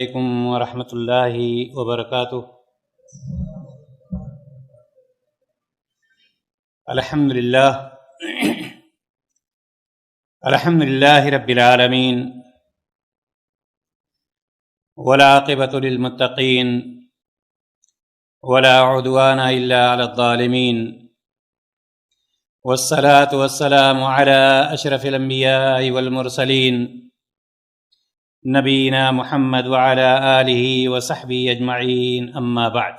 علیکم ورحمۃ اللہ وبرکاتہ۔ الحمد للہ رب العالمین، والعاقبۃ للمتقین، ولا عدوان الا علی الظالمین، والصلاة والسلام علی اشرف الانبیاء والمرسلین، نبینا محمد وعلی آلہ وصحبہ اجمعین، اما بعد۔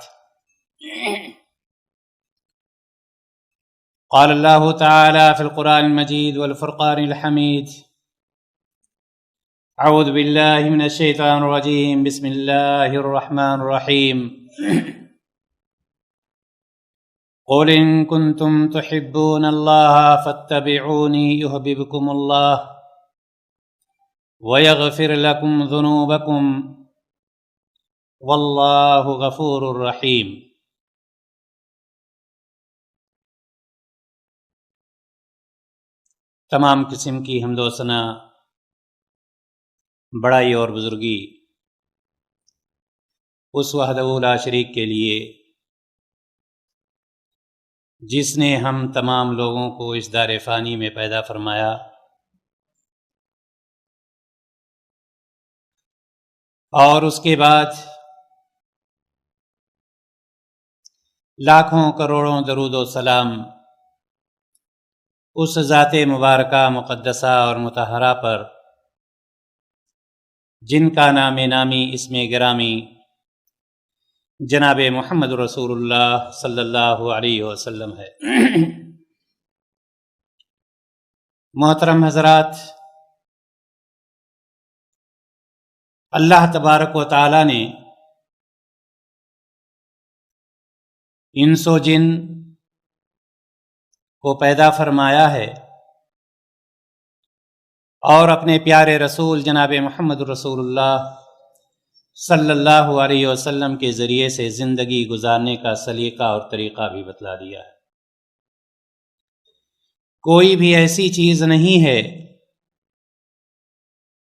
قال اللہ تعالی فی القرآن المجید والفرقان الحمید، اعوذ باللہ من الشیطان الرجیم، بسم اللہ الرحمن الرحیم۔ قل ان کنتم تحبون اللہ فاتبعونی یحببکم اللہ وَيَغْفِرْ لَكُمْ ذُنُوبَكُمْ وَاللَّهُ غَفُورٌ رَحِيمٌ۔ تمام قسم کی حمد و ثنا، بڑائی اور بزرگی اس وحدہ لا شریک کے لیے، جس نے ہم تمام لوگوں کو اس دار فانی میں پیدا فرمایا اور اس کے بعد لاکھوں کروڑوں درود و سلام اس ذات مبارکہ مقدسہ اور مطہرہ پر جن کا نام نامی اسم گرامی جناب محمد رسول اللہ صلی اللہ علیہ وسلم ہے۔ محترم حضرات، اللہ تبارک و تعالی نے انس و جن کو پیدا فرمایا ہے اور اپنے پیارے رسول جناب محمد رسول اللہ صلی اللہ علیہ وسلم کے ذریعے سے زندگی گزارنے کا سلیقہ اور طریقہ بھی بتلا دیا ہے۔ کوئی بھی ایسی چیز نہیں ہے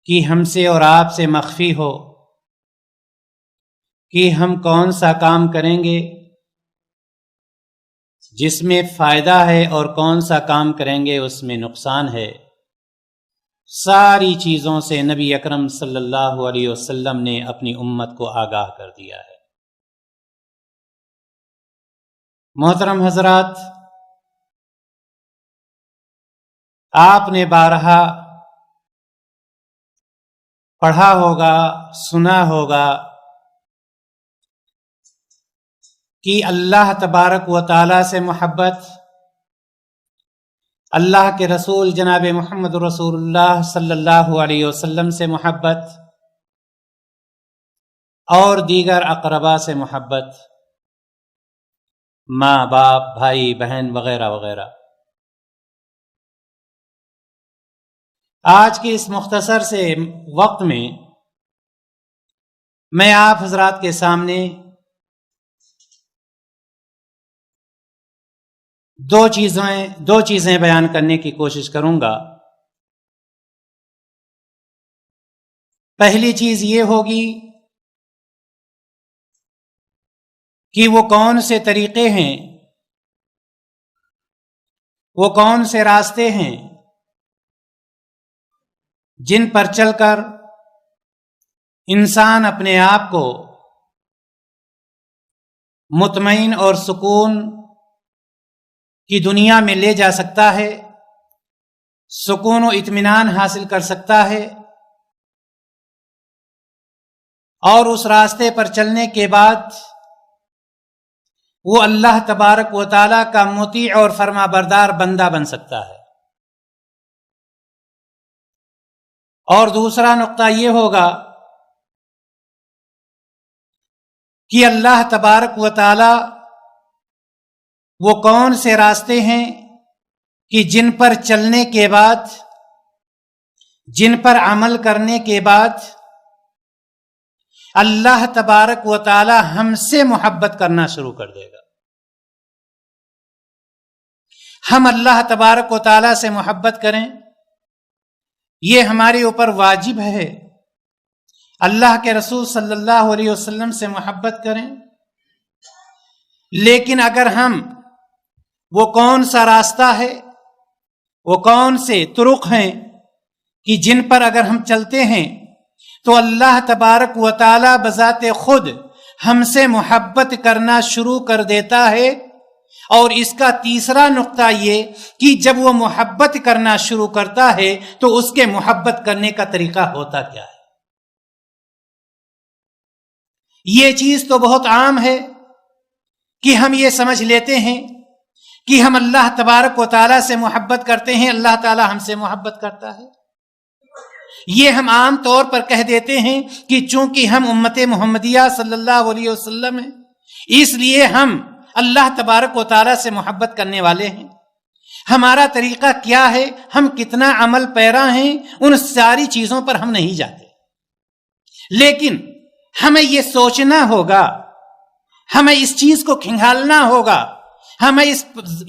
کہ ہم سے اور آپ سے مخفی ہو کہ ہم کون سا کام کریں گے جس میں فائدہ ہے اور کون سا کام کریں گے اس میں نقصان ہے۔ ساری چیزوں سے نبی اکرم صلی اللہ علیہ وسلم نے اپنی امت کو آگاہ کر دیا ہے۔ محترم حضرات، آپ نے بارہا پڑھا ہوگا، سنا ہوگا کہ اللہ تبارک و تعالی سے محبت، اللہ کے رسول جناب محمد رسول اللہ صلی اللہ علیہ وسلم سے محبت اور دیگر اقربا سے محبت، ماں باپ بھائی بہن وغیرہ وغیرہ۔ آج کے اس مختصر سے وقت میں آپ حضرات کے سامنے دو چیزیں بیان کرنے کی کوشش کروں گا۔ پہلی چیز یہ ہوگی کہ وہ کون سے طریقے ہیں، وہ کون سے راستے ہیں جن پر چل کر انسان اپنے آپ کو مطمئن اور سکون کی دنیا میں لے جا سکتا ہے، سکون و اطمینان حاصل کر سکتا ہے، اور اس راستے پر چلنے کے بعد وہ اللہ تبارک و تعالی کا مطیع اور فرما بردار بندہ بن سکتا ہے۔ اور دوسرا نقطہ یہ ہوگا کہ اللہ تبارک و تعالی وہ کون سے راستے ہیں کہ جن پر چلنے کے بعد، جن پر عمل کرنے کے بعد اللہ تبارک و تعالی ہم سے محبت کرنا شروع کر دے گا۔ ہم اللہ تبارک و تعالی سے محبت کریں، یہ ہمارے اوپر واجب ہے۔ اللہ کے رسول صلی اللہ علیہ وسلم سے محبت کریں، لیکن اگر ہم وہ کون سا راستہ ہے، وہ کون سے طرق ہیں کہ جن پر اگر ہم چلتے ہیں تو اللہ تبارک و تعالی بذات خود ہم سے محبت کرنا شروع کر دیتا ہے۔ اور اس کا تیسرا نقطہ یہ کہ جب وہ محبت کرنا شروع کرتا ہے تو اس کے محبت کرنے کا طریقہ ہوتا کیا ہے؟ یہ چیز تو بہت عام ہے کہ ہم یہ سمجھ لیتے ہیں کہ ہم اللہ تبارک و تعالیٰ سے محبت کرتے ہیں، اللہ تعالیٰ ہم سے محبت کرتا ہے۔ یہ ہم عام طور پر کہہ دیتے ہیں کہ چونکہ ہم امت محمدیہ صلی اللہ علیہ وسلم ہیں، اس لیے ہم اللہ تبارک و تعالیٰ سے محبت کرنے والے ہیں۔ ہمارا طریقہ کیا ہے، ہم کتنا عمل پیرا ہیں، ان ساری چیزوں پر ہم نہیں جاتے، لیکن ہمیں یہ سوچنا ہوگا، ہمیں اس چیز کو کھنگالنا ہوگا، ہمیں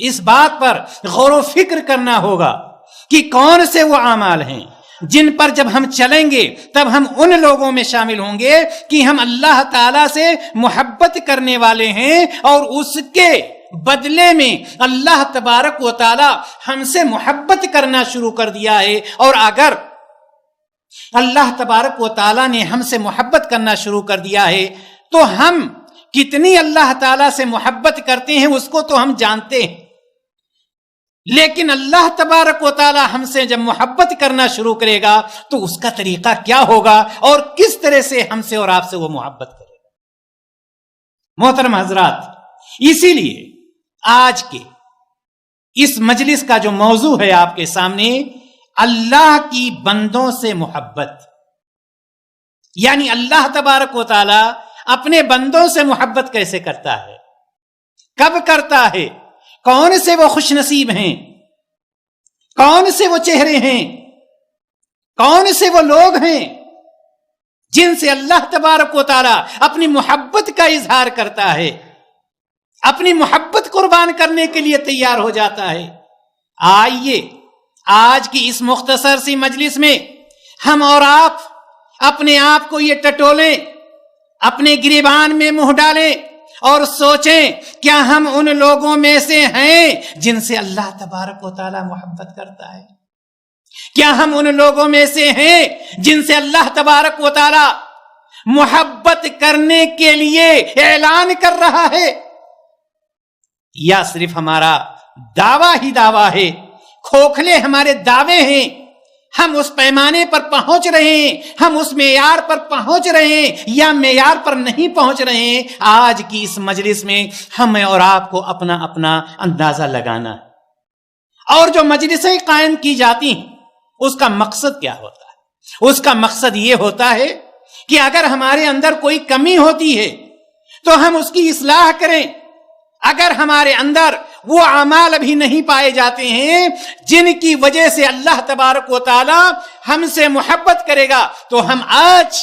اس بات پر غور و فکر کرنا ہوگا کہ کون سے وہ اعمال ہیں جن پر جب ہم چلیں گے تب ہم ان لوگوں میں شامل ہوں گے کہ ہم اللہ تعالیٰ سے محبت کرنے والے ہیں، اور اس کے بدلے میں اللہ تبارک و تعالی ہم سے محبت کرنا شروع کر دیا ہے۔ اور اگر اللہ تبارک و تعالی نے ہم سے محبت کرنا شروع کر دیا ہے تو ہم کتنی اللہ تعالی سے محبت کرتے ہیں اس کو تو ہم جانتے ہیں، لیکن اللہ تبارک و تعالی ہم سے جب محبت کرنا شروع کرے گا تو اس کا طریقہ کیا ہوگا اور کس طرح سے ہم سے اور آپ سے وہ محبت کرے گا۔ محترم حضرات، اسی لیے آج کے اس مجلس کا جو موضوع ہے آپ کے سامنے، اللہ کی بندوں سے محبت، یعنی اللہ تبارک و تعالی اپنے بندوں سے محبت کیسے کرتا ہے، کب کرتا ہے، کون سے وہ خوش نصیب ہیں، کون سے وہ چہرے ہیں، کون سے وہ لوگ ہیں جن سے اللہ تبارک و تعالی اپنی محبت کا اظہار کرتا ہے، اپنی محبت قربان کرنے کے لیے تیار ہو جاتا ہے۔ آئیے آج کی اس مختصر سی مجلس میں ہم اور آپ اپنے آپ کو یہ ٹٹولیں، اپنے گریبان میں منہ ڈالیں اور سوچیں کیا ہم ان لوگوں میں سے ہیں جن سے اللہ تبارک و تعالی محبت کرتا ہے؟ کیا ہم ان لوگوں میں سے ہیں جن سے اللہ تبارک و تعالی محبت کرنے کے لیے اعلان کر رہا ہے، یا صرف ہمارا دعویٰ ہی دعویٰ ہے، کھوکھلے ہمارے دعوے ہیں، ہم اس پیمانے پر پہنچ رہے ہیں، ہم اس معیار پر پہنچ رہے ہیں یا معیار پر نہیں پہنچ رہے ہیں؟ آج کی اس مجلس میں ہمیں اور آپ کو اپنا اپنا اندازہ لگانا ہے۔ اور جو مجلسیں قائم کی جاتی ہیں اس کا مقصد کیا ہوتا ہے؟ اس کا مقصد یہ ہوتا ہے کہ اگر ہمارے اندر کوئی کمی ہوتی ہے تو ہم اس کی اصلاح کریں، اگر ہمارے اندر وہ اعمال ابھی نہیں پائے جاتے ہیں جن کی وجہ سے اللہ تبارک و تعالی ہم سے محبت کرے گا، تو ہم آج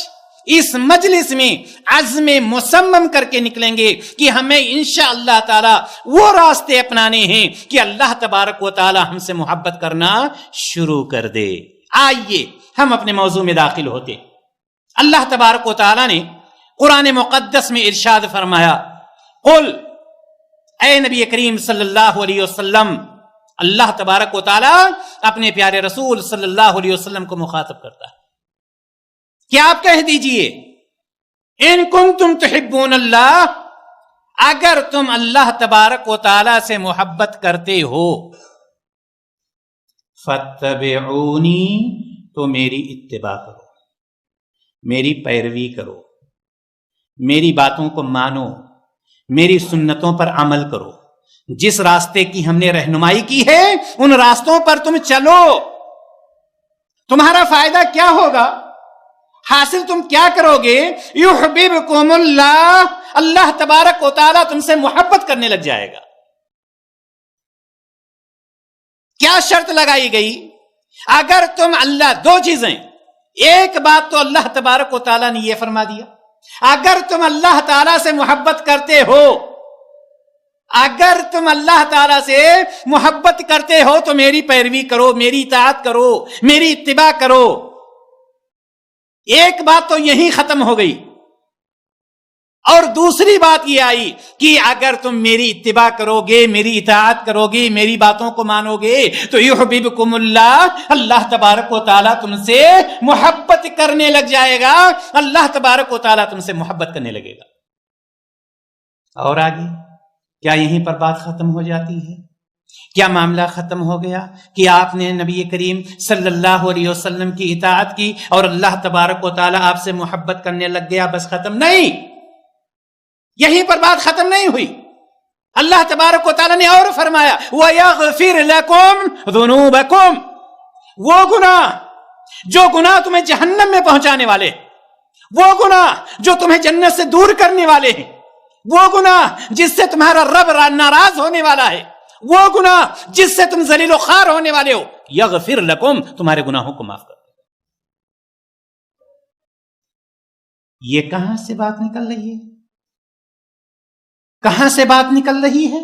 اس مجلس میں عزم مصمم کر کے نکلیں گے کہ ہمیں انشاءاللہ تعالی وہ راستے اپنانے ہیں کہ اللہ تبارک و تعالی ہم سے محبت کرنا شروع کر دے۔ آئیے ہم اپنے موضوع میں داخل ہوتے۔ اللہ تبارک و تعالی نے قرآن مقدس میں ارشاد فرمایا، قل، اے نبی کریم صلی اللہ علیہ وسلم، اللہ تبارک و تعالی اپنے پیارے رسول صلی اللہ علیہ وسلم کو مخاطب کرتا ہے کہ آپ کہہ دیجئے، ان کنتم تحبون اللہ، اگر تم اللہ تبارک و تعالی سے محبت کرتے ہو، فاتبعونی، تو میری اتباع کرو، میری پیروی کرو، میری باتوں کو مانو، میری سنتوں پر عمل کرو، جس راستے کی ہم نے رہنمائی کی ہے ان راستوں پر تم چلو۔ تمہارا فائدہ کیا ہوگا؟ حاصل تم کیا کرو گے؟ یحببکم اللہ، اللہ تبارک و تعالی تم سے محبت کرنے لگ جائے گا۔ کیا شرط لگائی گئی؟ اگر تم اللہ، دو چیزیں، ایک بات تو اللہ تبارک و تعالی نے یہ فرما دیا، اگر تم اللہ تعالی سے محبت کرتے ہو، اگر تم اللہ تعالی سے محبت کرتے ہو تو میری پیروی کرو، میری اطاعت کرو، میری اتباع کرو۔ ایک بات تو یہی ختم ہو گئی، اور دوسری بات یہ آئی کہ اگر تم میری اتباع کرو گے، میری اطاعت کرو گے، میری باتوں کو مانو گے تو یحببکم اللہ، اللہ تبارک و تعالیٰ تم سے محبت کرنے لگ جائے گا، اللہ تبارک و تعالیٰ تم سے محبت کرنے لگے گا۔ اور آگے کیا یہیں پر بات ختم ہو جاتی ہے؟ کیا معاملہ ختم ہو گیا کہ آپ نے نبی کریم صلی اللہ علیہ وسلم کی اطاعت کی اور اللہ تبارک و تعالیٰ آپ سے محبت کرنے لگ گیا، بس ختم؟ نہیں، یہیں پر بات ختم نہیں ہوئی۔ اللہ تبارک و تعالیٰ نے اور فرمایا وَيَغْفِرْ لَكُمْ ذُنُوبَكُمْ، وہ گناہ جو گناہ تمہیں جہنم میں پہنچانے والے، وہ گناہ جو تمہیں جنت سے دور کرنے والے ہیں، وہ گناہ جس سے تمہارا رب ناراض ہونے والا ہے، وہ گناہ جس سے تم ذلیل و خوار ہونے والے ہو، یغفر لکم، تمہارے گناہوں کو معاف کر دے گا۔ یہ کہاں سے بات نکل رہی ہے؟ کہاں سے بات نکل رہی ہے؟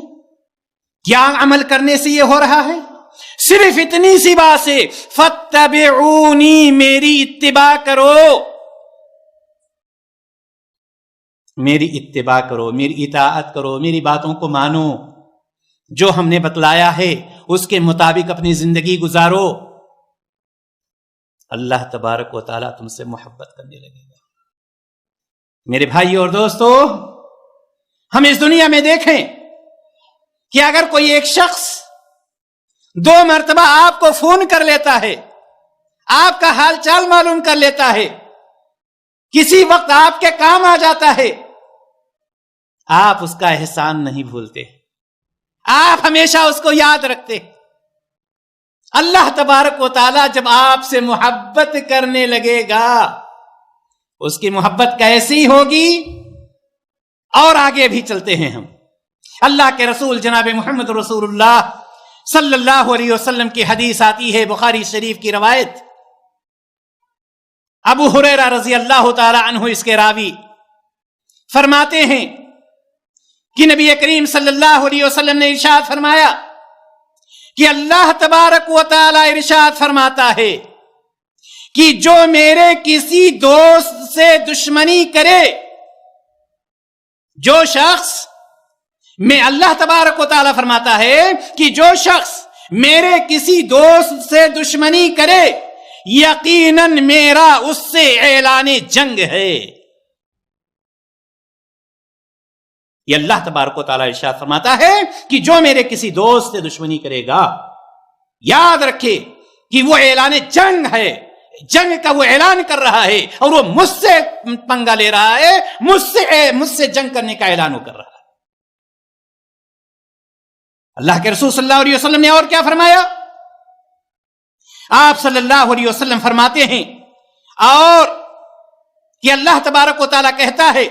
کیا عمل کرنے سے یہ ہو رہا ہے؟ صرف اتنی سی بات سے، فاتبعونی، میری اتباع کرو، میری اتباع کرو، میری اطاعت کرو، میری باتوں کو مانو، جو ہم نے بتلایا ہے اس کے مطابق اپنی زندگی گزارو، اللہ تبارک و تعالیٰ تم سے محبت کرنے لگے گا۔ میرے بھائی اور دوستو، ہم اس دنیا میں دیکھیں کہ اگر کوئی ایک شخص 2 مرتبہ آپ کو فون کر لیتا ہے، آپ کا حال چال معلوم کر لیتا ہے، کسی وقت آپ کے کام آ جاتا ہے، آپ اس کا احسان نہیں بھولتے، آپ ہمیشہ اس کو یاد رکھتے۔ اللہ تبارک و تعالیٰ جب آپ سے محبت کرنے لگے گا، اس کی محبت کیسی ہوگی؟ اور آگے بھی چلتے ہیں ہم۔ اللہ کے رسول جناب محمد رسول اللہ صلی اللہ علیہ وسلم کی حدیث آتی ہے، بخاری شریف کی روایت، ابو ہریرہ رضی اللہ تعالی عنہ اس کے راوی فرماتے ہیں کہ نبی کریم صلی اللہ علیہ وسلم نے ارشاد فرمایا کہ اللہ تبارک و تعالی ارشاد فرماتا ہے کہ جو میرے کسی دوست سے دشمنی کرے، جو شخص میں اللہ تبارک و تعالی فرماتا ہے کہ جو شخص میرے کسی دوست سے دشمنی کرے، یقیناً میرا اس سے اعلان جنگ ہے۔ یہ اللہ تبارک و تعالی ارشاد فرماتا ہے کہ جو میرے کسی دوست سے دشمنی کرے گا، یاد رکھے کہ وہ اعلان جنگ ہے، جنگ کا وہ اعلان کر رہا ہے، اور وہ مجھ سے پنگا لے رہا ہے، مجھ سے جنگ کرنے کا اعلان وہ کر رہا ہے۔ اللہ کے رسول صلی اللہ علیہ وسلم نے اور کیا فرمایا؟ آپ صلی اللہ علیہ وسلم فرماتے ہیں اور کہ اللہ تبارک و تعالیٰ کہتا ہے،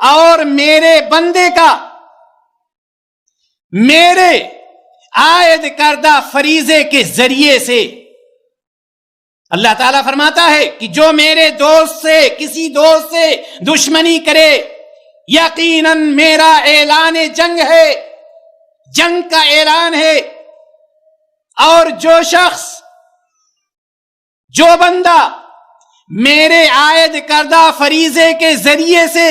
اور میرے بندے کا میرے عائد کردہ فریضے کے ذریعے سے، اللہ تعالیٰ فرماتا ہے کہ جو میرے دوست سے کسی دوست سے دشمنی کرے، یقیناً میرا اعلان جنگ ہے، جنگ کا اعلان ہے، اور جو شخص، جو بندہ میرے عائد کردہ فریضے کے ذریعے سے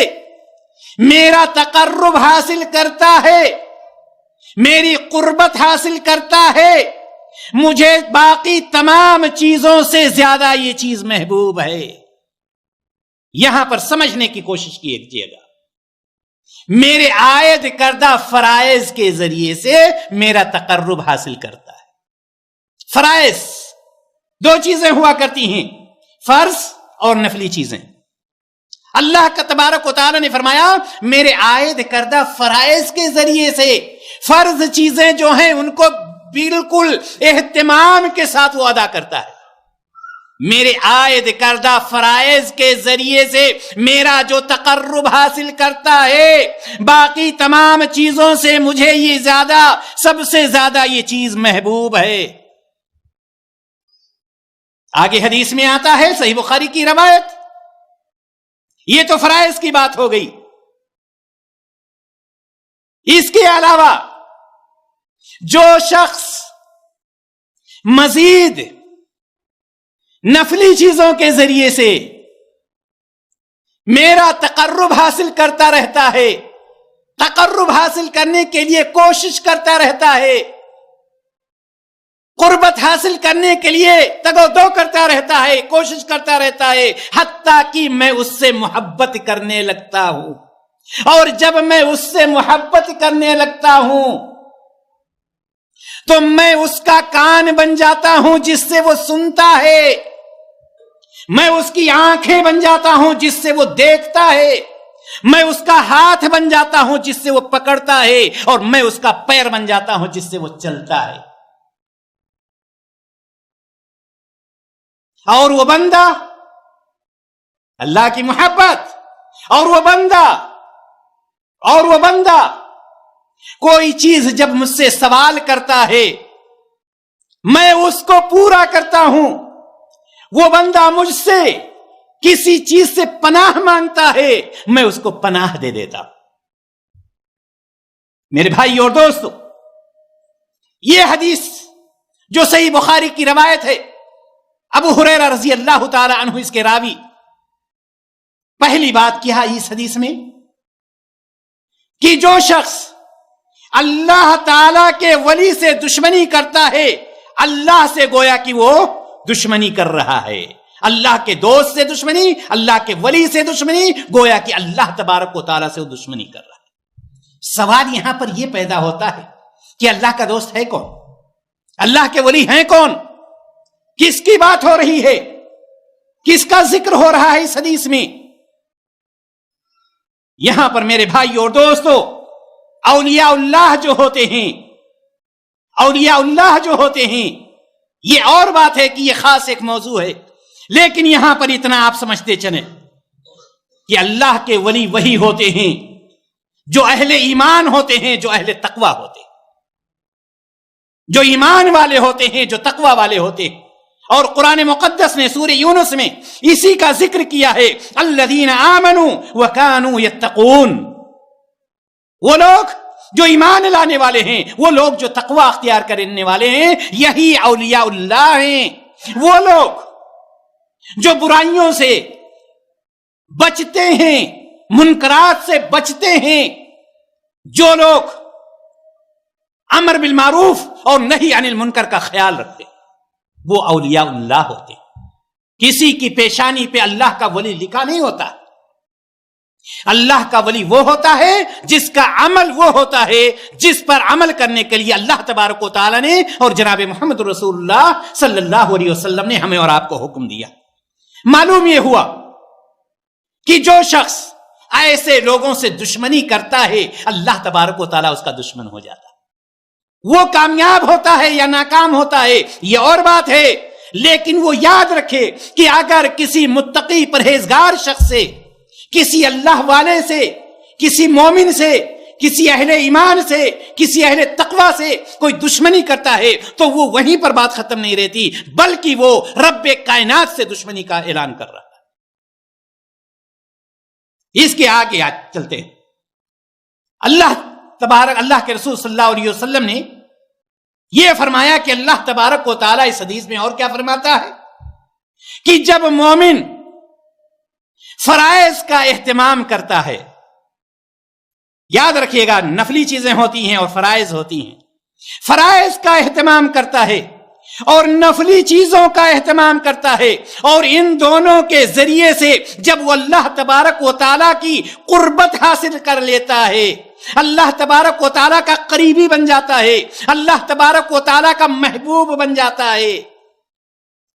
میرا تقرب حاصل کرتا ہے، میری قربت حاصل کرتا ہے، مجھے باقی تمام چیزوں سے زیادہ یہ چیز محبوب ہے۔ یہاں پر سمجھنے کی کوشش کیجیے گا، میرے عائد کردہ فرائض کے ذریعے سے میرا تقرب حاصل کرتا ہے۔ فرائض 2 چیزیں ہوا کرتی ہیں، فرض اور نفلی چیزیں۔ اللہ کا تبارک و تعالی نے فرمایا میرے عائد کردہ فرائض کے ذریعے سے، فرض چیزیں جو ہیں ان کو بالکل اہتمام کے ساتھ وہ ادا کرتا ہے۔ میرے عائد کردہ فرائض کے ذریعے سے میرا جو تقرب حاصل کرتا ہے، باقی تمام چیزوں سے مجھے یہ زیادہ، سب سے زیادہ یہ چیز محبوب ہے۔ آگے حدیث میں آتا ہے، صحیح بخاری کی روایت، یہ تو فرائض کی بات ہو گئی، اس کے علاوہ جو شخص مزید نفلی چیزوں کے ذریعے سے میرا تقرب حاصل کرتا رہتا ہے، تقرب حاصل کرنے کے لیے کوشش کرتا رہتا ہے، قربت حاصل کرنے کے لیے تگ و دو کرتا رہتا ہے، کوشش کرتا رہتا ہے، حتیٰ کہ میں اس سے محبت کرنے لگتا ہوں، اور جب میں اس سے محبت کرنے لگتا ہوں تو میں اس کا کان بن جاتا ہوں جس سے وہ سنتا ہے، میں اس کی آنکھیں بن جاتا ہوں جس سے وہ دیکھتا ہے، میں اس کا ہاتھ بن جاتا ہوں جس سے وہ پکڑتا ہے، اور میں اس کا پیر بن جاتا ہوں جس سے وہ چلتا ہے۔ اور وہ بندہ اللہ کی محبت، اور وہ بندہ کوئی چیز جب مجھ سے سوال کرتا ہے میں اس کو پورا کرتا ہوں، وہ بندہ مجھ سے کسی چیز سے پناہ مانگتا ہے میں اس کو پناہ دے دیتا۔ میرے بھائی اور دوستو، یہ حدیث جو صحیح بخاری کی روایت ہے، ابو ہریرہ رضی اللہ تعالی عنہ اس کے راوی، پہلی بات کیا ہے اس حدیث میں کہ جو شخص اللہ تعالی کے ولی سے دشمنی کرتا ہے، اللہ سے گویا کہ وہ دشمنی کر رہا ہے، اللہ کے دوست سے دشمنی، اللہ کے ولی سے دشمنی، گویا کہ اللہ تبارک و تعالی سے وہ دشمنی کر رہا ہے۔ سوال یہاں پر یہ پیدا ہوتا ہے کہ اللہ کا دوست ہے کون؟ اللہ کے ولی ہیں کون؟ کس کی بات ہو رہی ہے؟ کس کا ذکر ہو رہا ہے اس حدیث میں؟ یہاں پر میرے بھائی اور دوستو، اولیاء اللہ جو ہوتے ہیں یہ اور بات ہے کہ یہ خاص ایک موضوع ہے، لیکن یہاں پر اتنا آپ سمجھتے چلیں کہ اللہ کے ولی وہی ہوتے ہیں جو اہل ایمان ہوتے ہیں، جو اہل تقوی ہوتے ہیں، جو ایمان والے ہوتے ہیں، جو تقوی والے ہوتے ہیں۔ اور قرآن مقدس نے سورہ یونس میں اسی کا ذکر کیا ہے، الذین آمنوا وکانوا یتقون، وہ لوگ جو ایمان لانے والے ہیں، وہ لوگ جو تقوی اختیار کرنے والے ہیں، یہی اولیاء اللہ ہیں۔ وہ لوگ جو برائیوں سے بچتے ہیں، منکرات سے بچتے ہیں، جو لوگ امر بالمعروف اور نہی عن المنکر کا خیال رکھتے ہیں، وہ اولیاء اللہ ہوتے ہیں۔ کسی کی پیشانی پہ اللہ کا ولی لکھا نہیں ہوتا۔ اللہ کا ولی وہ ہوتا ہے جس کا عمل وہ ہوتا ہے جس پر عمل کرنے کے لیے اللہ تبارک و تعالی نے اور جناب محمد رسول اللہ صلی اللہ علیہ وسلم نے ہمیں اور آپ کو حکم دیا۔ معلوم یہ ہوا کہ جو شخص ایسے لوگوں سے دشمنی کرتا ہے، اللہ تبارک و تعالی اس کا دشمن ہو جاتا ہے۔ وہ کامیاب ہوتا ہے یا ناکام ہوتا ہے یہ اور بات ہے، لیکن وہ یاد رکھے کہ اگر کسی متقی پرہیزگار شخص سے، کسی اللہ والے سے، کسی مومن سے، کسی اہل ایمان سے، کسی اہل تقوی سے کوئی دشمنی کرتا ہے تو وہ وہیں پر بات ختم نہیں رہتی، بلکہ وہ رب کائنات سے دشمنی کا اعلان کر رہا ہے۔ اس کے آگے آج چلتے ہیں۔ اللہ کے رسول صلی اللہ علیہ وسلم نے یہ فرمایا کہ اللہ تبارک و تعالی اس حدیث میں اور کیا فرماتا ہے کہ جب مومن فرائض کا اہتمام کرتا ہے، یاد رکھیے گا نفلی چیزیں ہوتی ہیں اور فرائض ہوتی ہیں، فرائض کا اہتمام کرتا ہے اور نفلی چیزوں کا اہتمام کرتا ہے، اور ان دونوں کے ذریعے سے جب وہ اللہ تبارک و تعالی کی قربت حاصل کر لیتا ہے، اللہ تبارک و تعالیٰ کا قریبی بن جاتا ہے، اللہ تبارک و تعالیٰ کا محبوب بن جاتا ہے۔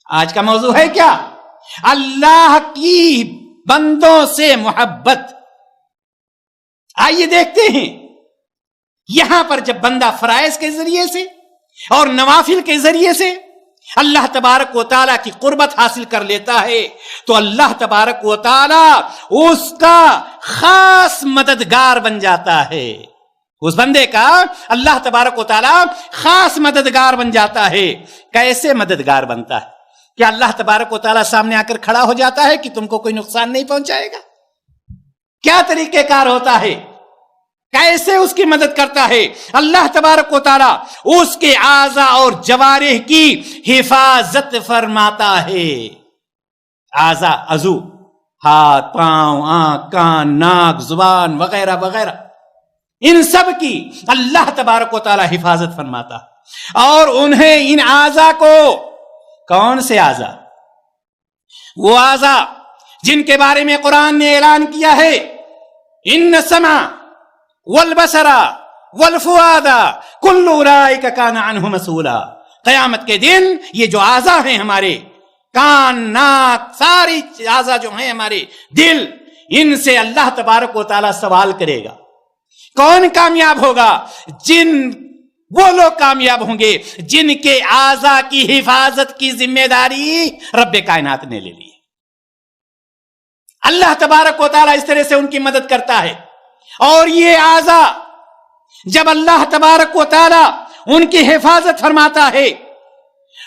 آج کا موضوع ہے کیا؟ اللہ کی بندوں سے محبت۔ آئیے دیکھتے ہیں یہاں پر جب بندہ فرائض کے ذریعے سے اور نوافل کے ذریعے سے اللہ تبارک و تعالیٰ کی قربت حاصل کر لیتا ہے تو اللہ تبارک و تعالیٰ اس کا خاص مددگار بن جاتا ہے۔ اس بندے کا اللہ تبارک و تعالیٰ خاص مددگار بن جاتا ہے۔ کیسے مددگار بنتا ہے؟ کیا اللہ تبارک و تعالیٰ سامنے آ کر کھڑا ہو جاتا ہے کہ تم کو کوئی نقصان نہیں پہنچائے گا؟ کیا طریقہ کار ہوتا ہے؟ کیسے اس کی مدد کرتا ہے؟ اللہ تبارک و تعالیٰ اس کے اعضاء اور جوارح کی حفاظت فرماتا ہے۔ اعضاء، عضو ہاتھ، پاؤں، آنکھ، کان، ناک، زبان وغیرہ وغیرہ، ان سب کی اللہ تبارک و تعالی حفاظت فرماتا، اور انہیں ان اعضاء کو، کون سے اعضاء؟ وہ اعضاء جن کے بارے میں قرآن نے اعلان کیا ہے، ان السمع والبصر والفؤاد کل اولئک کان عنہ مسئولا۔ قیامت کے دن یہ جو اعضاء ہیں ہمارے، کان، ناک، ساری اعضاء جو ہیں ہمارے، دل، ان سے اللہ تبارک و تعالی سوال کرے گا۔ کون کامیاب ہوگا؟ وہ لوگ کامیاب ہوں گے جن کے اعضاء کی حفاظت کی ذمہ داری رب کائنات نے لے لی۔ اللہ تبارک و تعالیٰ اس طرح سے ان کی مدد کرتا ہے، اور یہ اعضاء جب اللہ تبارک و تعالیٰ ان کی حفاظت فرماتا ہے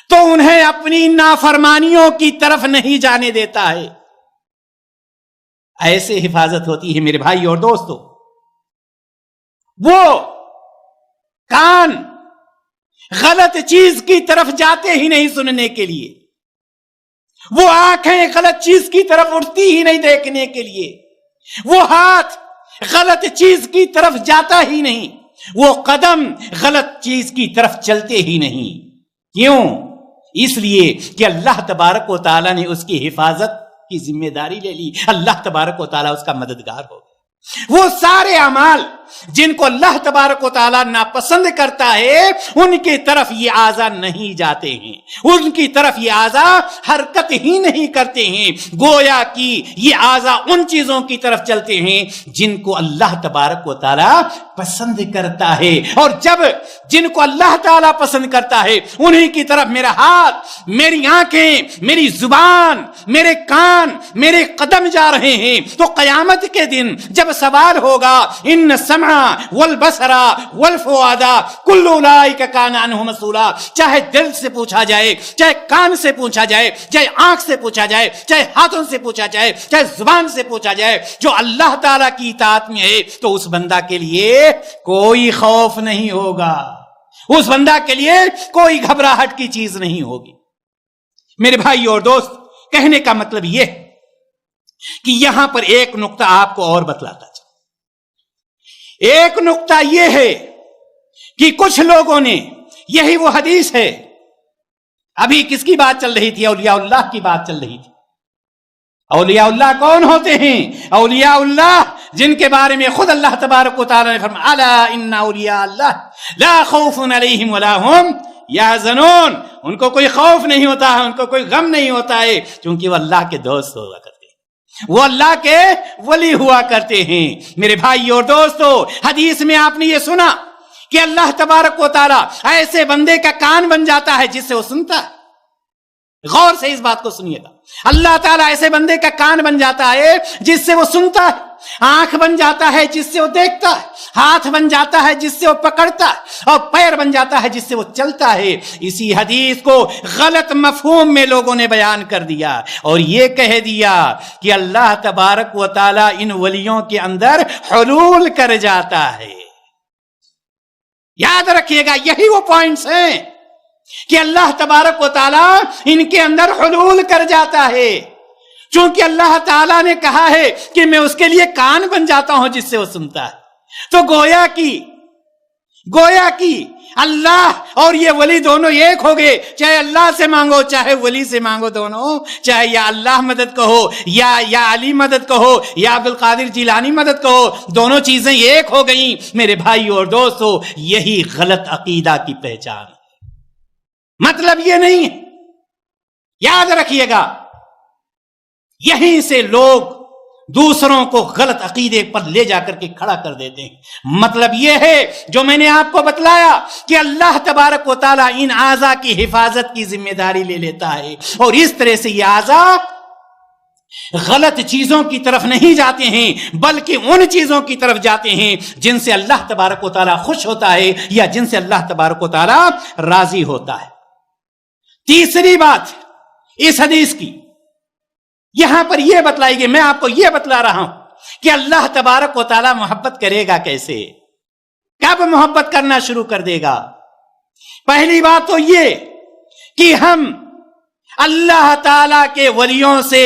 تو انہیں اپنی نافرمانیوں کی طرف نہیں جانے دیتا ہے۔ ایسے حفاظت ہوتی ہے میرے بھائی اور دوستو۔ وہ کان غلط چیز کی طرف جاتے ہی نہیں سننے کے لیے، وہ آنکھیں غلط چیز کی طرف اٹھتی ہی نہیں دیکھنے کے لیے، وہ ہاتھ غلط چیز کی طرف جاتا ہی نہیں، وہ قدم غلط چیز کی طرف چلتے ہی نہیں۔ کیوں؟ اس لیے کہ اللہ تبارک و تعالیٰ نے اس کی حفاظت کی ذمہ داری لے لی، اللہ تبارک و تعالیٰ اس کا مددگار ہو۔ وہ سارے اعمال جن کو اللہ تبارک و تعالیٰ ناپسند کرتا ہے ان کی طرف یہ اعضاء نہیں جاتے ہیں، ان کی طرف یہ اعضاء حرکت ہی نہیں کرتے ہیں، گویا کہ یہ اعضاء ان چیزوں کی طرف چلتے ہیں جن کو اللہ تبارک و تعالیٰ پسند کرتا ہے، اور جب جن کو اللہ تعالیٰ پسند کرتا ہے انہی کی طرف میرا ہاتھ، میری آنکھیں، میری زبان، میرے کان، میرے قدم جا رہے ہیں، تو قیامت کے دن جب سوال ہوگا ان السمع والبصر والفؤاد کل اولئک کان عنہ مسئولا، چاہے دل سے پوچھا جائے، چاہے کان سے پوچھا جائے، چاہے آنکھ سے پوچھا جائے، چاہے ہاتھوں سے پوچھا جائے، چاہے زبان سے پوچھا جائے، جو اللہ تعالیٰ کی اطاعت میں ہے تو اس بندہ کے لیے کوئی خوف نہیں ہوگا، اس بندہ کے لیے کوئی گھبراہٹ کی چیز نہیں ہوگی۔ میرے بھائی اور دوست، کہنے کا مطلب یہ ہے کہ یہاں پر ایک نقطہ آپ کو اور بتلاتا چاہتا۔ ایک نقطہ یہ ہے کہ کچھ لوگوں نے، یہی وہ حدیث ہے، ابھی کس کی بات چل رہی تھی؟ اولیاء اللہ کی بات چل رہی تھی۔ اولیاء اللہ کون ہوتے ہیں؟ اولیاء اللہ جن کے بارے میں خود اللہ تبارک و تعالی نے فرمایا الا ان اولیاء اللہ لا خوف علیہم ولا هم یحزنون، ان کو کوئی خوف نہیں ہوتا ہے، ان کو کوئی غم نہیں ہوتا ہے، کیونکہ وہ اللہ کے دوست ہوا کرتے ہیں، وہ اللہ کے ولی ہوا کرتے ہیں۔ میرے بھائی اور دوستو، حدیث میں آپ نے یہ سنا کہ اللہ تبارک و تعالی ایسے بندے کا کان بن جاتا ہے جس سے وہ سنتا ہے۔ غور سے اس بات کو سنیے گا، اللہ تعالیٰ ایسے بندے کا کان بن جاتا ہے جس سے وہ سنتا ہے، آنکھ بن جاتا ہے جس سے وہ دیکھتا ہے، ہاتھ بن جاتا ہے جس سے وہ پکڑتا ہے، اور پیر بن جاتا ہے جس سے وہ چلتا ہے۔ اسی حدیث کو غلط مفہوم میں لوگوں نے بیان کر دیا اور یہ کہہ دیا کہ اللہ تبارک و تعالیٰ ان ولیوں کے اندر حلول کر جاتا ہے۔ یاد رکھیے گا، یہی وہ پوائنٹس ہیں کہ اللہ تبارک و تعالیٰ ان کے اندر حلول کر جاتا ہے، چونکہ اللہ تعالیٰ نے کہا ہے کہ میں اس کے لیے کان بن جاتا ہوں جس سے وہ سنتا ہے۔ تو گویا کی اللہ اور یہ ولی دونوں ایک ہو گئے، چاہے اللہ سے مانگو چاہے ولی سے مانگو، دونوں چاہے یا اللہ مدد کہو یا علی مدد کہو یا عبد القادر جیلانی مدد کہو، دونوں چیزیں ایک ہو گئیں۔ میرے بھائی اور دوستو، یہی غلط عقیدہ کی پہچان ہے۔ مطلب یہ نہیں ہے، یاد رکھیے گا، یہیں سے لوگ دوسروں کو غلط عقیدے پر لے جا کر کے کھڑا کر دیتے ہیں۔ مطلب یہ ہے جو میں نے آپ کو بتلایا کہ اللہ تبارک و تعالیٰ ان اعضاء کی حفاظت کی ذمہ داری لے لیتا ہے، اور اس طرح سے یہ اعضاء غلط چیزوں کی طرف نہیں جاتے ہیں بلکہ ان چیزوں کی طرف جاتے ہیں جن سے اللہ تبارک و تعالیٰ خوش ہوتا ہے یا جن سے اللہ تبارک و تعالیٰ راضی ہوتا ہے۔ تیسری بات اس حدیث کی یہاں پر یہ بتلائی گئی، میں آپ کو یہ بتلا رہا ہوں کہ اللہ تبارک و تعالیٰ محبت کرے گا کیسے، کب محبت کرنا شروع کر دے گا۔ پہلی بات تو یہ کہ ہم اللہ تعالیٰ کے ولیوں سے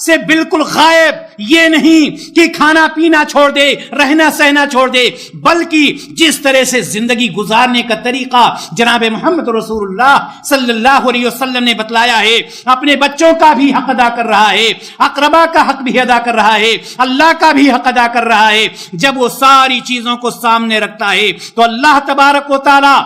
سے بالکل غائب، یہ نہیں کہ کھانا پینا چھوڑ دے، رہنا سہنا چھوڑ دے، بلکہ جس طرح سے زندگی گزارنے کا طریقہ جناب محمد رسول اللہ صلی اللہ علیہ وسلم نے بتلایا ہے، اپنے بچوں کا بھی حق ادا کر رہا ہے، اقربا کا حق بھی ادا کر رہا ہے، اللہ کا بھی حق ادا کر رہا ہے، جب وہ ساری چیزوں کو سامنے رکھتا ہے تو اللہ تبارک و تعالی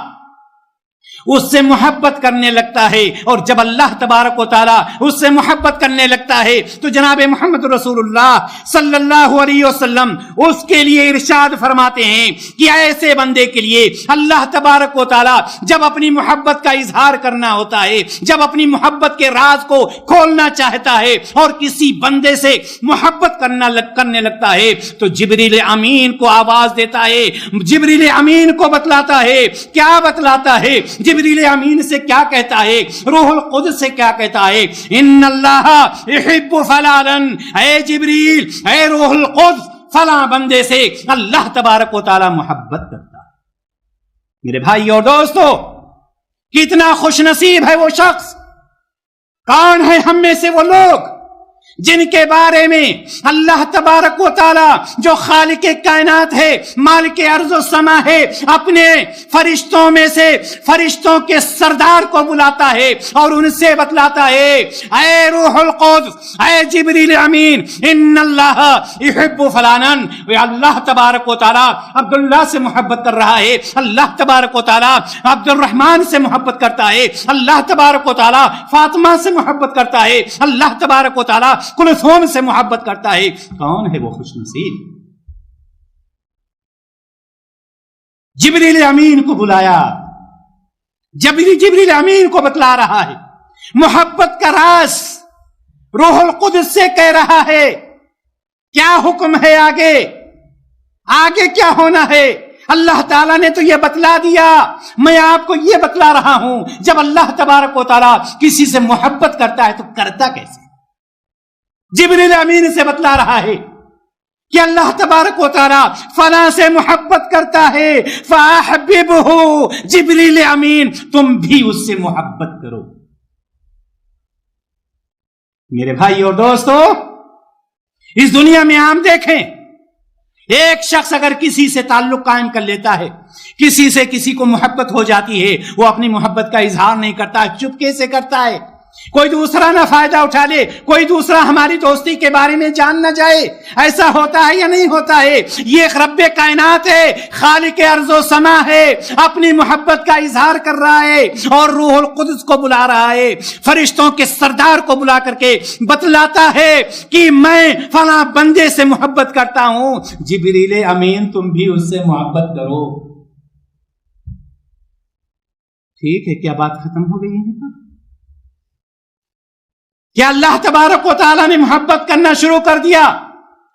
اس سے محبت کرنے لگتا ہے، اور جب اللہ تبارک و تعالی اس سے محبت کرنے لگتا ہے تو جناب محمد رسول اللہ صلی اللہ علیہ وسلم اس کے لیے ارشاد فرماتے ہیں کہ ایسے بندے کے لیے اللہ تبارک و تعالی جب اپنی محبت کا اظہار کرنا ہوتا ہے، جب اپنی محبت کے راز کو کھولنا چاہتا ہے اور کسی بندے سے محبت کرنے لگتا ہے تو جبریل امین کو آواز دیتا ہے، جبریل امین کو بتلاتا ہے، کیا بتلاتا ہے؟ جبریل امین سے کیا کہتا ہے؟ روح القدس سے کیا کہتا ہے؟ ان اللہ یحب فلانا، اے جبریل، اے روح القدس، فلاں بندے سے اللہ تبارک و تعالی محبت کرتا ہے۔ میرے بھائی اور دوستو، کتنا خوش نصیب ہے وہ شخص، کون ہے ہم میں سے وہ لوگ جن کے بارے میں اللہ تبارک و تعالی جو خالق کائنات ہے، مالک ارض و سما ہے، اپنے فرشتوں میں سے فرشتوں کے سردار کو بلاتا ہے اور ان سے بتلاتا ہے، اے روح القدس، اے جبریل امین، ان اللہ یحب فلانا، اللہ تبارک و تعالی عبداللہ سے محبت کر رہا ہے، اللہ تبارک و تعالی عبد الرحمن سے محبت کرتا ہے، اللہ تبارک و تعالی فاطمہ سے محبت کرتا ہے، اللہ تبارک و تعالی کلثوم سے محبت کرتا ہے۔ کون ہے وہ خوش نصیب؟ جبریل امین کو بلایا، جبریل امین کو بتلا رہا ہے محبت کا راز، روح القدس سے کہہ رہا ہے کیا حکم ہے، آگے کیا ہونا ہے۔ اللہ تعالیٰ نے تو یہ بتلا دیا، میں آپ کو یہ بتلا رہا ہوں جب اللہ تبارک و تعالیٰ کسی سے محبت کرتا ہے تو کرتا کیسے؟ جبریل امین سے بتلا رہا ہے کہ اللہ تبارک و تعالیٰ فلاں سے محبت کرتا ہے، فاحببہ، جبریل امین تم بھی اس سے محبت کرو۔ میرے بھائی اور دوستو، اس دنیا میں ہم دیکھیں، ایک شخص اگر کسی سے تعلق قائم کر لیتا ہے، کسی سے کسی کو محبت ہو جاتی ہے، وہ اپنی محبت کا اظہار نہیں کرتا، چپکے سے کرتا ہے، کوئی دوسرا نہ فائدہ اٹھا لے، کوئی دوسرا ہماری دوستی کے بارے میں جان نہ جائے۔ ایسا ہوتا ہے یا نہیں ہوتا ہے؟ یہ رب کائنات ہے، خالق ارض و سما ہے، اپنی محبت کا اظہار کر رہا ہے اور روح القدس کو بلا رہا ہے، فرشتوں کے سردار کو بلا کر کے بتلاتا ہے کہ میں فلاں بندے سے محبت کرتا ہوں، جبریل امین تم بھی اس سے محبت کرو۔ ٹھیک ہے، کیا بات ختم ہو گئی ہے؟ کیا اللہ تبارک و تعالیٰ نے محبت کرنا شروع کر دیا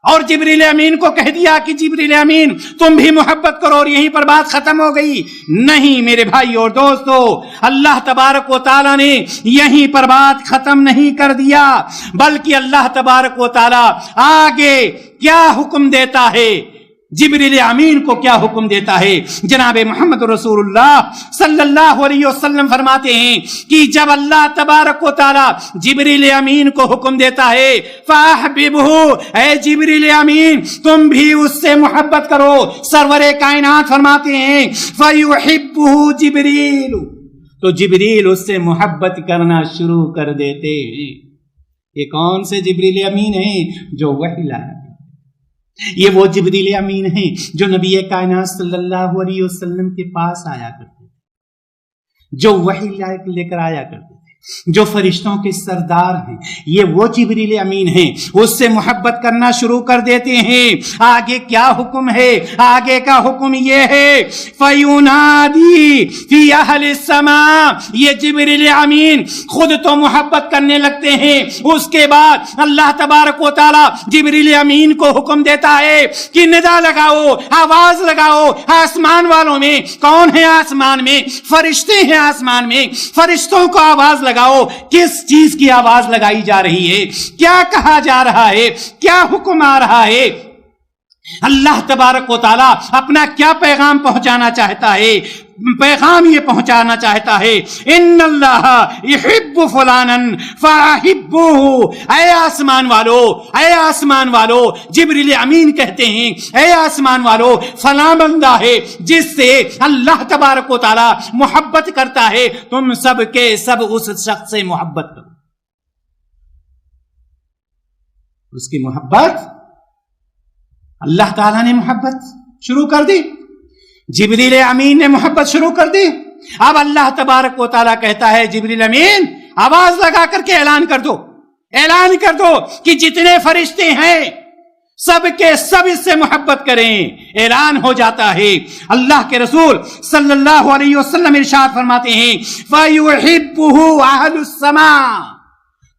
اور جبریل امین کو کہہ دیا کہ جبریل امین تم بھی محبت کرو اور یہیں پر بات ختم ہو گئی؟ نہیں میرے بھائی اور دوستو، اللہ تبارک و تعالیٰ نے یہیں پر بات ختم نہیں کر دیا، بلکہ اللہ تبارک و تعالیٰ آگے کیا حکم دیتا ہے، جبریل امین کو کیا حکم دیتا ہے؟ جناب محمد رسول اللہ صلی اللہ علیہ وسلم فرماتے ہیں کہ جب اللہ تبارک و تعالی جبریل امین کو حکم دیتا ہے فاحببہ، اے جبریل امین تم بھی اس سے محبت کرو، سرور کائنات فرماتے ہیں فیحبہ جبریل، تو جبریل اس سے محبت کرنا شروع کر دیتے ہیں۔ یہ کون سے جبریل امین ہیں؟ جو وحی لایا، یہ وہ جبریل امین ہیں جو نبی کائنات صلی اللہ علیہ وسلم کے پاس آیا کرتے تھے، جو وحی لے کر آیا کرتے تھے، جو فرشتوں کے سردار ہیں، یہ وہ جبریل امین ہیں، اس سے محبت کرنا شروع کر دیتے ہیں۔ آگے کیا حکم ہے؟ آگے کا حکم یہ ہے فَيُنَادِي فِي أَهْلِ السَّمَاءِ، یہ جبریل امین خود تو محبت کرنے لگتے ہیں، اس کے بعد اللہ تبارک و تعالی جبریل امین کو حکم دیتا ہے کہ ندا لگاؤ، آواز لگاؤ، آسمان والوں میں، کون ہے آسمان میں؟ فرشتے ہیں آسمان میں، فرشتوں کو آواز لگاؤ۔ کس چیز کی آواز لگائی جا رہی ہے؟ کیا کہا جا رہا ہے؟ کیا حکم آ رہا ہے؟ اللہ تبارک و تعالیٰ اپنا کیا پیغام پہنچانا چاہتا ہے؟ پیغام یہ پہنچانا چاہتا ہے ان اللہ یحب فلانا فاحبوہ، اے آسمان والو جبریل امین کہتے ہیں اے آسمان والو، فلاں بندہ ہے جس سے اللہ تبارک و تعالیٰ محبت کرتا ہے، تم سب کے سب اس شخص سے محبت کرو۔ اس کی محبت اللہ تعالیٰ نے محبت شروع کر دی، جبریل امین نے محبت شروع کر دی۔ اب اللہ تبارک و تعالیٰ کہتا ہے جبریل امین آواز لگا کر کے اعلان کر دو کہ جتنے فرشتے ہیں سب کے سب اس سے محبت کریں۔ اعلان ہو جاتا ہے۔ اللہ کے رسول صلی اللہ علیہ وسلم ارشاد فرماتے ہیں فَيُحِبُّهُ أَهْلُ السَّمَاءِ،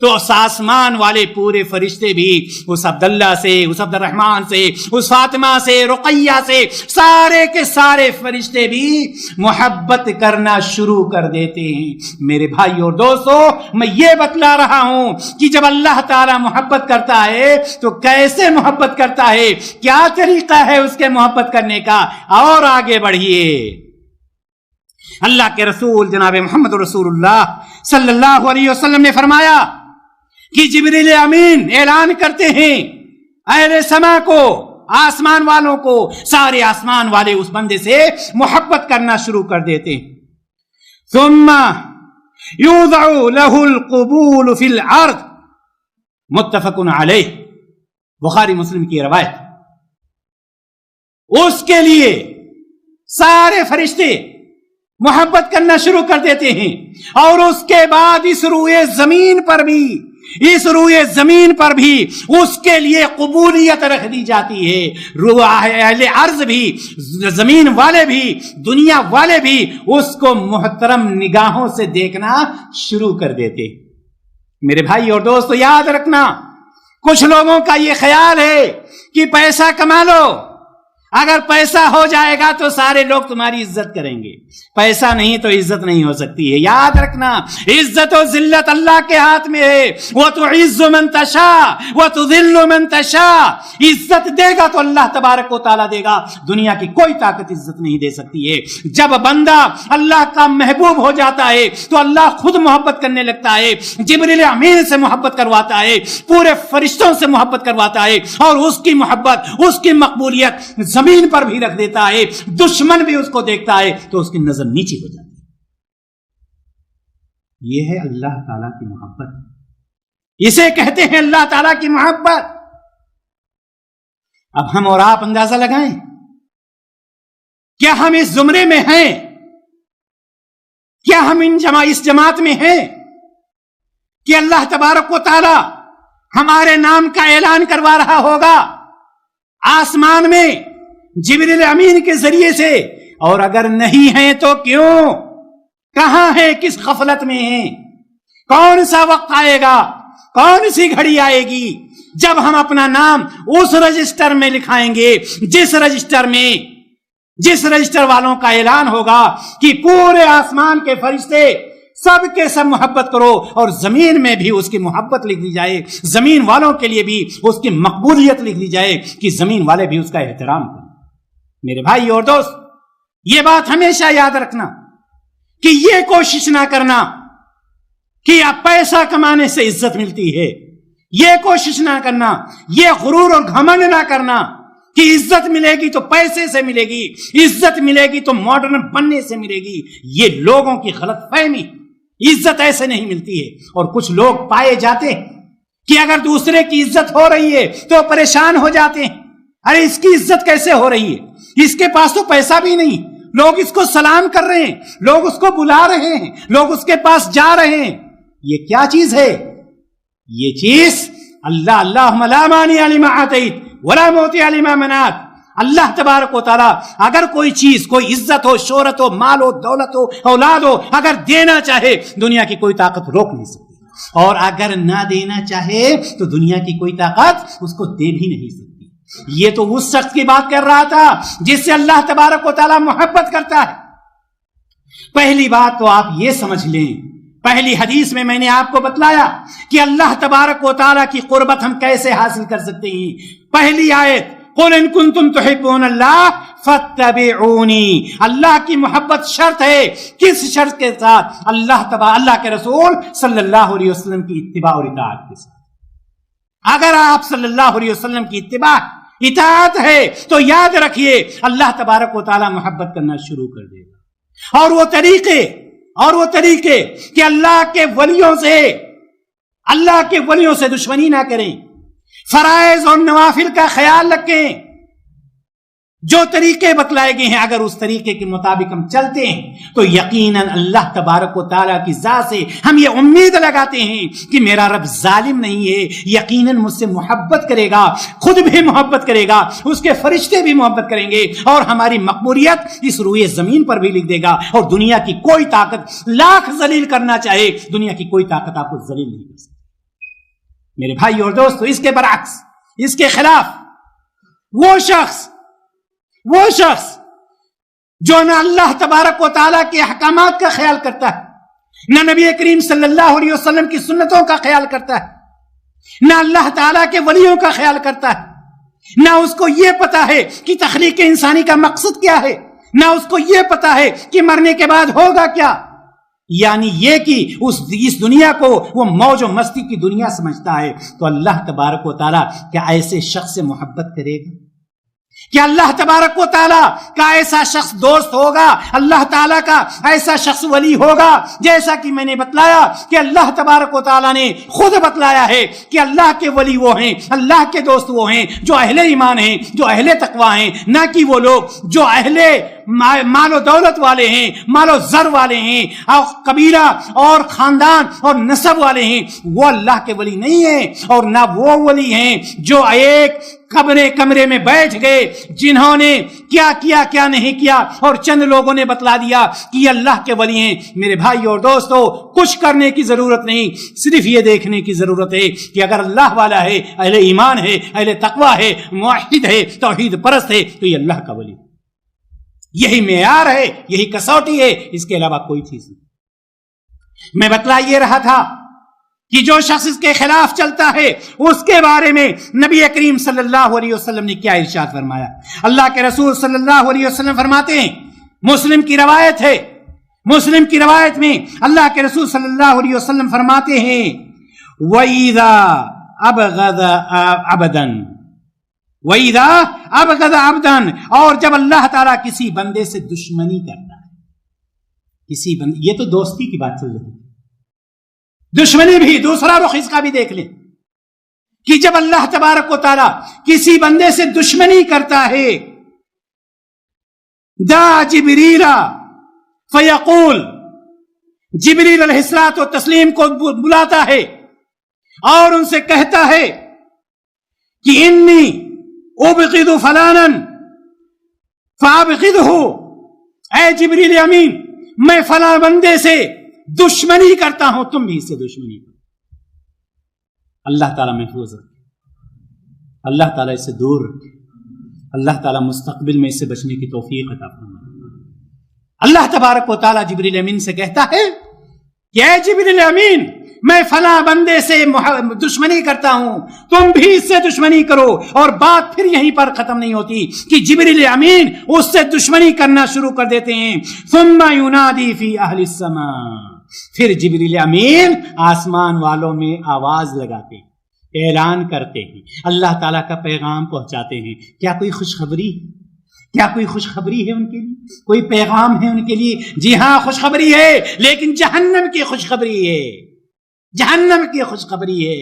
تو آسمان والے پورے فرشتے بھی اس عبداللہ سے، اس عبد الرحمن سے، اس فاطمہ سے، رقیہ سے، سارے کے سارے فرشتے بھی محبت کرنا شروع کر دیتے ہیں۔ میرے بھائی اور دوستو، میں یہ بتلا رہا ہوں کہ جب اللہ تعالی محبت کرتا ہے تو کیسے محبت کرتا ہے، کیا طریقہ ہے اس کے محبت کرنے کا، اور آگے بڑھیے۔ اللہ کے رسول جناب محمد رسول اللہ صلی اللہ علیہ وسلم نے فرمایا کہ جبریل امین اعلان کرتے ہیں اہل سما کو، آسمان والوں کو، سارے آسمان والے اس بندے سے محبت کرنا شروع کر دیتے ہیں۔ ثم یوضع له القبول فی الارض، متفق علیہ، بخاری مسلم کی روایت۔ اس کے لیے سارے فرشتے محبت کرنا شروع کر دیتے ہیں، اور اس کے بعد اس روئے زمین پر بھی اس کے لیے قبولیت رکھ دی جاتی ہے۔ اہل ارض بھی، زمین والے بھی، دنیا والے بھی اس کو محترم نگاہوں سے دیکھنا شروع کر دیتے۔ میرے بھائی اور دوستو، یاد رکھنا، کچھ لوگوں کا یہ خیال ہے کہ پیسہ کما لو، اگر پیسہ ہو جائے گا تو سارے لوگ تمہاری عزت کریں گے۔ پیسہ نہیں تو عزت نہیں ہو سکتی ہے۔ یاد رکھنا، عزت و ذلت اللہ کے ہاتھ میں ہے۔ وَتُعِزُّ مَن تَشَاءُ وَتُذِلُّ مَن تَشَاءُ، عزت دے گا تو اللہ تبارک و تعالیٰ دے گا، دنیا کی کوئی طاقت عزت نہیں دے سکتی ہے۔ جب بندہ اللہ کا محبوب ہو جاتا ہے تو اللہ خود محبت کرنے لگتا ہے، جبریل امین سے محبت کرواتا ہے، پورے فرشتوں سے محبت کرواتا ہے، اور اس کی محبت، اس کی مقبولیت زمین پر بھی رکھ دیتا ہے۔ دشمن بھی اس کو دیکھتا ہے تو اس کی نظر نیچی ہو جاتی ہے۔ یہ ہے اللہ تعالیٰ کی محبت، اسے کہتے ہیں اللہ تعالیٰ کی محبت۔ اب ہم اور آپ اندازہ لگائیں، کیا ہم اس زمرے میں ہیں؟ کیا ہم اس جماعت میں ہیں کہ اللہ تبارک و تعالی ہمارے نام کا اعلان کروا رہا ہوگا آسمان میں جبریل امین کے ذریعے سے؟ اور اگر نہیں ہیں تو کیوں؟ کہاں ہیں؟ کس غفلت میں ہیں؟ کون سا وقت آئے گا، کون سی گھڑی آئے گی جب ہم اپنا نام اس رجسٹر میں لکھائیں گے جس رجسٹر والوں کا اعلان ہوگا کہ پورے آسمان کے فرشتے سب کے سب محبت کرو، اور زمین میں بھی اس کی محبت لکھ دی جائے، زمین والوں کے لیے بھی اس کی مقبولیت لکھ دی جائے کہ زمین والے بھی اس کا احترام کریں۔ میرے بھائی اور دوست، یہ بات ہمیشہ یاد رکھنا کہ یہ کوشش نہ کرنا کہ اب پیسہ کمانے سے عزت ملتی ہے، یہ کوشش نہ کرنا، یہ غرور اور گھمنڈ نہ کرنا کہ عزت ملے گی تو پیسے سے ملے گی، عزت ملے گی تو ماڈرن بننے سے ملے گی۔ یہ لوگوں کی غلط فہمی، عزت ایسے نہیں ملتی ہے۔ اور کچھ لوگ پائے جاتے ہیں کہ اگر دوسرے کی عزت ہو رہی ہے تو پریشان ہو جاتے ہیں، ارے اس کی عزت کیسے ہو رہی ہے، اس کے پاس تو پیسہ بھی نہیں، لوگ اس کو سلام کر رہے ہیں، لوگ اس کو بلا رہے ہیں، لوگ اس کے پاس جا رہے ہیں۔ یہ کیا چیز ہے؟ یہ چیز اللہم لا مانع لما اعطیت ولا معطی لما منعت۔ اللہ تبارک و تعالیٰ اگر کوئی چیز، کوئی عزت ہو، شہرت ہو، مال ہو، دولت ہو، اولاد ہو، اگر دینا چاہے دنیا کی کوئی طاقت روک نہیں سکتی، اور اگر نہ دینا چاہے تو دنیا کی کوئی طاقت اس کو دے بھی نہیں سکتی۔ یہ تو اس شخص کی بات کر رہا تھا جس سے اللہ تبارک و تعالیٰ محبت کرتا ہے۔ پہلی بات تو آپ یہ سمجھ لیں، پہلی حدیث میں نے آپ کو بتلایا کہ اللہ تبارک و تعالیٰ کی قربت ہم کیسے حاصل کر سکتے ہیں۔ پہلی آیت قل ان کنتم تحبون اللہ فاتبعونی، اللہ کی محبت شرط ہے، کس شرط کے ساتھ؟ اللہ کے رسول صلی اللہ علیہ وسلم کی اتباع اور اطاعت کے ساتھ۔ اگر آپ صلی اللہ علیہ وسلم کی اتباع اطاعت ہے تو یاد رکھیے اللہ تبارک و تعالی محبت کرنا شروع کر دے گا۔ اور وہ طریقے کہ اللہ کے ولیوں سے دشمنی نہ کریں، فرائض اور نوافل کا خیال رکھیں، جو طریقے بتلائے گئے ہیں اگر اس طریقے کے مطابق ہم چلتے ہیں تو یقیناً اللہ تبارک و تعالیٰ کی ذات سے ہم یہ امید لگاتے ہیں کہ میرا رب ظالم نہیں ہے، یقیناً مجھ سے محبت کرے گا، خود بھی محبت کرے گا، اس کے فرشتے بھی محبت کریں گے، اور ہماری مقبولیت اس روئے زمین پر بھی لکھ دے گا، اور دنیا کی کوئی طاقت لاکھ ذلیل کرنا چاہے، دنیا کی کوئی طاقت آپ کو ذلیل نہیں کر سکتی۔ میرے بھائی اور دوستو، اس کے برعکس، اس کے خلاف وہ شخص جو نہ اللہ تبارک و تعالیٰ کے احکامات کا خیال کرتا ہے، نہ نبی کریم صلی اللہ علیہ وسلم کی سنتوں کا خیال کرتا ہے، نہ اللہ تعالیٰ کے ولیوں کا خیال کرتا ہے، نہ اس کو یہ پتا ہے کہ تخلیق انسانی کا مقصد کیا ہے، نہ اس کو یہ پتا ہے کہ مرنے کے بعد ہوگا کیا، یعنی یہ کہ اس دنیا کو وہ موج و مستی کی دنیا سمجھتا ہے، تو اللہ تبارک و تعالیٰ کیا ایسے شخص سے محبت کرے گا؟ کہ اللہ تبارک و تعالیٰ کا ایسا شخص دوست ہوگا، اللہ تعالیٰ کا ایسا شخص ولی ہوگا؟ جیسا کہ میں نے بتلایا کہ اللہ تبارک و تعالیٰ نے خود بتلایا ہے کہ اللہ کے ولی وہ ہیں، اللہ کے دوست وہ ہیں جو اہل ایمان ہیں، جو اہل تقویٰ ہیں، نہ کہ وہ لوگ جو اہل مال و دولت والے ہیں، مال و زر والے ہیں، اور قبیلہ اور خاندان اور نسب والے ہیں، وہ اللہ کے ولی نہیں ہیں، اور نہ وہ ولی ہیں جو ایک کمرے میں بیٹھ گئے، جنہوں نے کیا کیا کیا نہیں کیا اور چند لوگوں نے بتلا دیا کہ یہ اللہ کے ولی ہیں۔ میرے بھائی اور دوستو، کچھ کرنے کی ضرورت نہیں، صرف یہ دیکھنے کی ضرورت ہے کہ اگر اللہ والا ہے، اہل ایمان ہے، اہل تقویٰ ہے، موحد ہے، توحید پرست ہے، تو یہ اللہ کا ولی ہے۔ یہی معیار ہے، یہی کسوٹی ہے، اس کے علاوہ کوئی چیز نہیں۔ میں بتلا یہ رہا تھا کہ جو شخص اس کے خلاف چلتا ہے اس کے بارے میں نبی کریم صلی اللہ علیہ وسلم نے کیا ارشاد فرمایا؟ اللہ کے رسول صلی اللہ علیہ وسلم فرماتے ہیں، مسلم کی روایت ہے، مسلم کی روایت میں اللہ کے رسول صلی اللہ علیہ وسلم فرماتے ہیں، وَإِذَا أَبْغَضَ عَبْدًا، اور جب اللہ تعالیٰ کسی بندے سے دشمنی کرتا ہے، یہ تو دوستی کی بات چل رہی ہے، دشمنی بھی دوسرا رخ اس کا بھی دیکھ لیں کہ جب اللہ تبارک و تعالیٰ کسی بندے سے دشمنی کرتا ہے، دا جبریل فیقول، جبریل علیہ الصلوۃ والتسلیم کو بلاتا ہے اور ان سے کہتا ہے کہ انی ابغض فلانا فابغضہ، اے جبریل امین، میں فلاں بندے سے دشمنی کرتا ہوں، تم بھی اس سے دشمنی کرو۔ اللہ تعالیٰ محفوظ رکھے، اللہ تعالیٰ اس سے دور رکھے، اللہ تعالیٰ مستقبل میں اس سے بچنے کی توفیق عطا فرمائے۔ اللہ تبارک و تعالیٰ جبریل امین سے کہتا ہے کہ اے جبریل امین، میں فلاں بندے سے دشمنی کرتا ہوں، تم بھی اس سے دشمنی کرو۔ اور بات پھر یہیں پر ختم نہیں ہوتی کہ جبریل امین اس سے دشمنی کرنا شروع کر دیتے ہیں۔ ثم ینادی فی اہل السماء، پھر جبریل امین آسمان والوں میں آواز لگاتے ہیں، اعلان کرتے ہیں، اللہ تعالیٰ کا پیغام پہنچاتے ہیں۔ کیا کوئی خوشخبری؟ کیا کوئی خوشخبری ہے ان کے لیے؟ کوئی پیغام ہے ان کے لیے؟ جی ہاں، خوشخبری ہے، لیکن جہنم کی خوشخبری ہے، جہنم کی خوشخبری ہے۔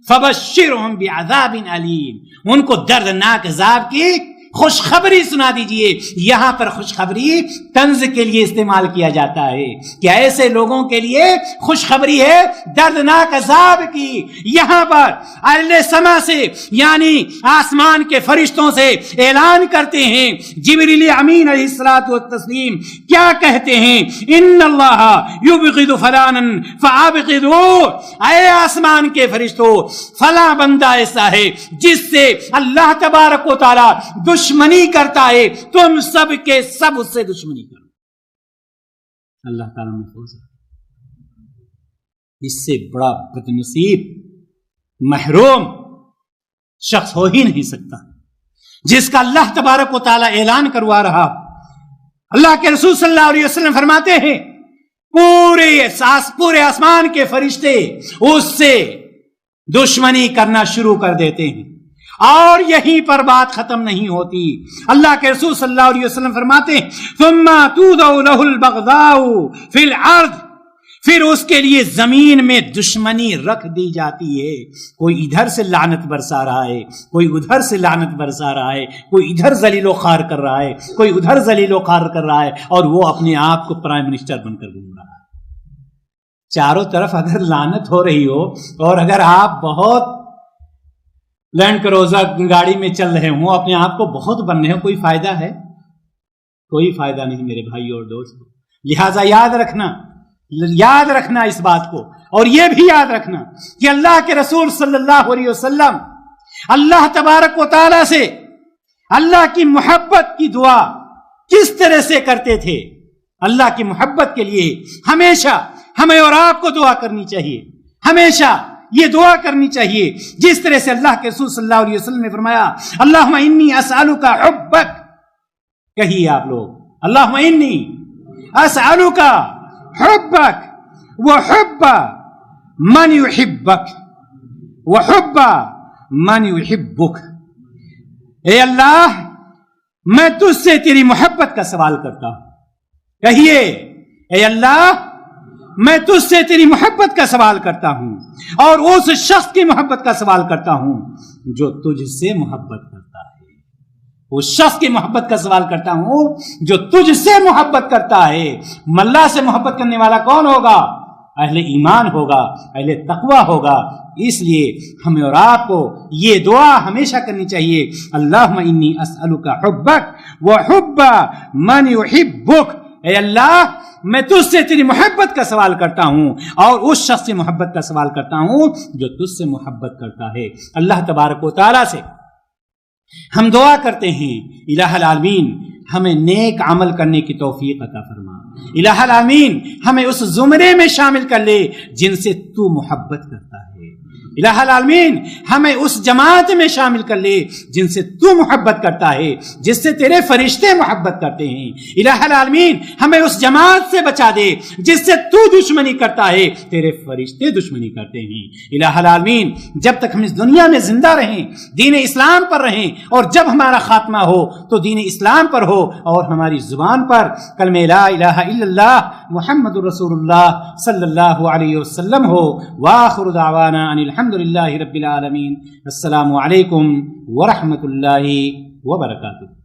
فبشرہم بعذاب علیم، ان کو دردناک عذاب کی خوشخبری سنا دیجئے۔ یہاں پر خوشخبری طنز کے لیے استعمال کیا جاتا ہے کہ ایسے لوگوں کے لیے خوشخبری ہے دردناک عذاب کی۔ یہاں پر اہل سما سے یعنی آسمان کے فرشتوں سے اعلان کرتے ہیں، جبریل امین علیہ الصلوۃ والتسلیم کیا کہتے ہیں؟ ان اللہ یبغض فلانا فابغضوہ، اے آسمان کے فرشتوں، فلاں بندہ ایسا ہے جس سے اللہ تبارک و تعالی دشمنی کرتا ہے، تم سب کے سب اس سے دشمنی کرو۔ اللہ تعالیٰ محفوظ ہے، اس سے بڑا بدنصیب محروم شخص ہو ہی نہیں سکتا۔ جس کا اللہ تبارک و تعالی اعلان کروا رہا. اللہ کے رسول صلی اللہ علیہ وسلم فرماتے ہیں پورے آسمان کے فرشتے اس سے دشمنی کرنا شروع کر دیتے ہیں. اور یہیں پر بات ختم نہیں ہوتی. اللہ کے رسول صلی اللہ علیہ وسلم فرماتے ہیں ثم تودع له البغضاء فی الارض، پھر اس کے لیے زمین میں دشمنی رکھ دی جاتی ہے. کوئی ادھر سے لعنت برسا رہا ہے، کوئی ادھر سے لعنت برسا رہا ہے، کوئی ادھر ذلیل و خوار کر رہا ہے، کوئی ادھر ذلیل و خوار کر رہا ہے، اور وہ اپنے آپ کو پرائم منسٹر بن کر گھوم رہا ہے. چاروں طرف اگر لعنت ہو رہی ہو اور اگر آپ بہت لینڈ کروزر گاڑی میں چل رہے ہوں، اپنے آپ کو بہت بن رہے ہوں، کوئی فائدہ ہے؟ کوئی فائدہ نہیں میرے بھائی اور دوست. لہذا یاد رکھنا اس بات کو، اور یہ بھی یاد رکھنا کہ اللہ کے رسول صلی اللہ علیہ وسلم اللہ تبارک و تعالی سے اللہ کی محبت کی دعا کس طرح سے کرتے تھے. اللہ کی محبت کے لیے ہمیشہ ہمیں اور آپ کو دعا کرنی چاہیے، ہمیشہ یہ دعا کرنی چاہیے جس طرح سے اللہ کے رسول صلی اللہ علیہ وسلم نے فرمایا اللہم انی اسألک حبک. کہیے آپ لوگ اللہم انی اسألک حبک وحب من یحبک وحب من یحبک. اے اللہ میں تجھ سے تیری محبت کا سوال کرتا ہوں. کہیے اے اللہ میں تجھ سے تیری محبت کا سوال کرتا ہوں، اور اس شخص کی محبت کا سوال کرتا ہوں جو تجھ سے محبت کرتا ہے. اس شخص کی محبت کا سوال کرتا ہوں جو تجھ سے محبت کرتا ہے. اللہ سے محبت کرنے والا کون ہوگا؟ اہل ایمان ہوگا، اہل تقوی ہوگا. اس لیے ہمیں اور آپ کو یہ دعا ہمیشہ کرنی چاہیے اللہم انی اسألک حبک وحب من یحبک. اے اللہ میں تجھ سے تیری محبت کا سوال کرتا ہوں اور اس شخص سے محبت کا سوال کرتا ہوں جو تجھ سے محبت کرتا ہے. اللہ تبارک و تعالی سے ہم دعا کرتے ہیں الہ العالمین ہمیں نیک عمل کرنے کی توفیق عطا فرما. الہ العالمین ہمیں اس زمرے میں شامل کر لے جن سے تو محبت کرتا ہے. الہ العالمین ہمیں اس جماعت میں شامل کر لے جن سے تو محبت کرتا ہے، جس سے تیرے فرشتے محبت کرتے ہیں. الہ العالمین ہمیں اس جماعت سے بچا دے جس سے تو دشمنی کرتا ہے، تیرے فرشتے دشمنی کرتے ہیں. الہ العالمین جب تک ہم اس دنیا میں زندہ رہیں دین اسلام پر رہیں، اور جب ہمارا خاتمہ ہو تو دین اسلام پر ہو اور ہماری زبان پر کلمہ لا الہ الا اللہ محمد رسول اللہ صلی اللہ علیہ وسلم ہو. وآخر دعوانا ان الحمد للہ رب العالمین. السلام علیکم ورحمۃ اللہ وبرکاتہ.